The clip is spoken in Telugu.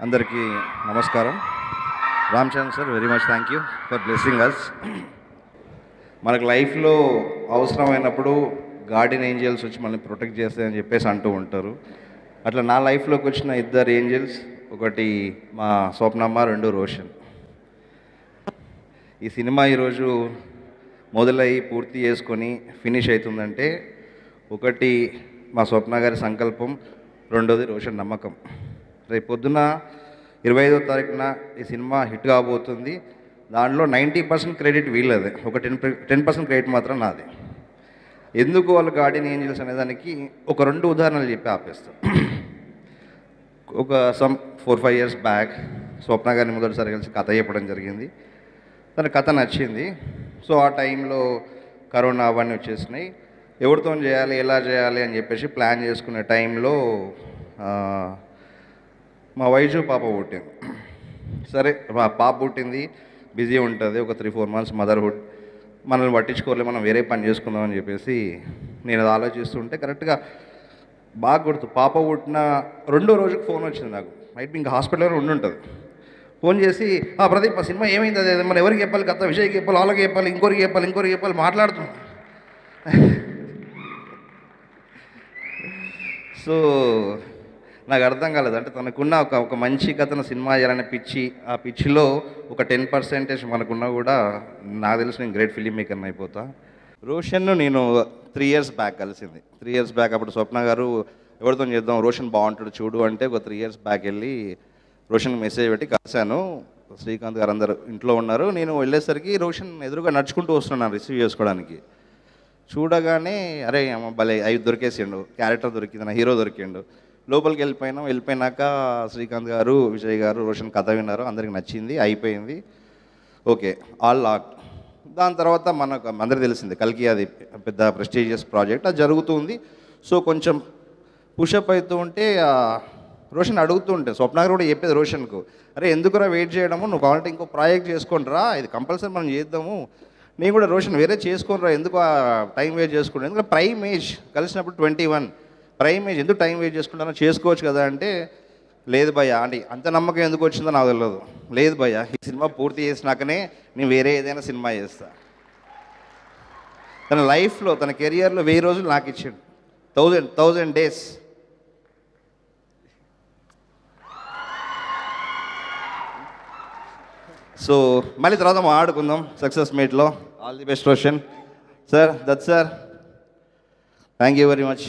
అందరికీ నమస్కారం. Ram Charan sir, very much thank you for blessing us. మనకు లైఫ్లో అవసరమైనప్పుడు గార్డెన్ ఏంజల్స్ వచ్చి మనల్ని ప్రొటెక్ట్ చేస్తాయని చెప్పేసి అంటూ ఉంటారు. అట్లా నా లైఫ్లోకి వచ్చిన ఇద్దరు ఏంజల్స్, ఒకటి మా స్వప్నమ్మ, రెండు రోషన్. ఈ సినిమా ఈరోజు మొదలై పూర్తి చేసుకొని ఫినిష్ అవుతుందంటే ఒకటి మా స్వప్న గారి సంకల్పం, రెండోది రోషన్ నమ్మకం. రేపు పొద్దున 25వ తారీఖున ఈ సినిమా హిట్ కాబోతుంది. దాంట్లో 90% క్రెడిట్ వీళ్ళదే, ఒక 10% క్రెడిట్ మాత్రం నాది. ఎందుకు వాళ్ళు గార్డెన్ ఏంజల్స్ అనేదానికి ఒక 2 ఉదాహరణలు చెప్పి ఆపేస్తాం. ఒక 4-5 ఇయర్స్ బ్యాక్ స్వప్న గారిని మొదటిసారి కలిసి కథ చెప్పడం జరిగింది. తన కథ నచ్చింది. సో ఆ టైంలో కరోనా అవన్నీ వచ్చేసినాయి. ఎవరితో చేయాలి, ఎలా చేయాలి అని చెప్పేసి ప్లాన్ చేసుకునే టైంలో మా వైజు పాప పుట్టింది. సరే, మా పాప పుట్టింది, బిజీ ఉంటుంది, ఒక 3-4 మంత్స్ మదర్హుడ్, మనల్ని పట్టించుకోలే, మనం వేరే పని చేసుకుందామని చెప్పేసి నేను అది ఆలోచిస్తుంటే కరెక్ట్గా బాగా గుర్తు, పాప పుట్టిన 2వ రోజుకి ఫోన్ వచ్చింది నాకు. మైట్ ఇంకా హాస్పిటల్లో ఉండుంటుంది. ఫోన్ చేసి, ప్రదీప్ ఆ సినిమా ఏమైంది, అదే మనం ఎవరికి చెప్పాలి, కథ విజయ్కి చెప్పాలి, వాళ్ళకి చెప్పాలి, ఇంకోరికి చెప్పాలి మాట్లాడుతున్నాం. సో నాకు అర్థం కాలేదు. అంటే తనకున్న ఒక మంచి కథను సినిమా చేయాలనే పిచ్చి, ఆ పిచ్చిలో ఒక 10% మనకున్నా కూడా నాకు తెలిసి నేను గ్రేట్ ఫిలిం మేకర్ని అయిపోతా. రోషన్ను నేను 3 ఇయర్స్ బ్యాక్ కలిసింది. 3 ఇయర్స్ బ్యాక్ అప్పుడు స్వప్న గారు ఎవరితో చేద్దాం, రోషన్ బాగుంటాడు చూడు అంటే ఒక 3 ఇయర్స్ బ్యాక్ వెళ్ళి రోషన్కి మెసేజ్ పెట్టి కలిశాను. శ్రీకాంత్ గారు అందరు ఇంట్లో ఉన్నారు. నేను వెళ్ళేసరికి రోషన్ ఎదురుగా నడుచుకుంటూ వస్తున్నాను రిసీవ్ చేసుకోవడానికి. చూడగానే అరే అమ్మ భలే అవి దొరికేసిండు, క్యారెక్టర్ దొరికింది, నా హీరో దొరికిండు. లోపలికి వెళ్ళిపోయినాక శ్రీకాంత్ గారు, విజయ్ గారు, రోషన్ కథ విన్నారు, అందరికి నచ్చింది, అయిపోయింది, ఓకే, ఆల్ లాక్. దాని తర్వాత మనకు అందరికీ తెలిసింది కల్కి అది పెద్ద ప్రెస్టీజియస్ ప్రాజెక్ట్, అది జరుగుతుంది. సో కొంచెం పుషప్ అవుతూ ఉంటే రోషన్ అడుగుతూ ఉంటే స్వప్న గారు కూడా చెప్పేది రోషన్కు, అరే ఎందుకురా వెయిట్ చేయడము, నువ్వు కావాలంటే ఇంకో ప్రాజెక్ట్ చేసుకోండిరా, ఇది కంపల్సరీ మనం చేద్దాము. నేను కూడా రోషన్ వేరే చేసుకోనరా, ఎందుకు టైం వేస్ట్ చేసుకుంటాను, ఎందుకంటే ప్రైమ్ ఏజ్ కలిసినప్పుడు 21, ప్రైమ్ ఏజ్ ఎందుకు టైం వేస్ట్ చేసుకుంటానో, చేసుకోవచ్చు కదా అంటే, లేదు భయ్య అంటే అంత నమ్మకం ఎందుకు వచ్చిందో నాకు తెలియదు, లేదు భయ్య ఈ సినిమా పూర్తి చేసినాకనే నేను వేరే ఏదైనా సినిమా చేస్తా. తన లైఫ్లో, తన కెరియర్లో 1000 రోజులు నాకు ఇచ్చాడు, 1000 డేస్. సో మళ్ళీ తర్వాత ఆడుకుందాం సక్సెస్ మీట్లో. All the best Roshan sir, that sir, thank you very much.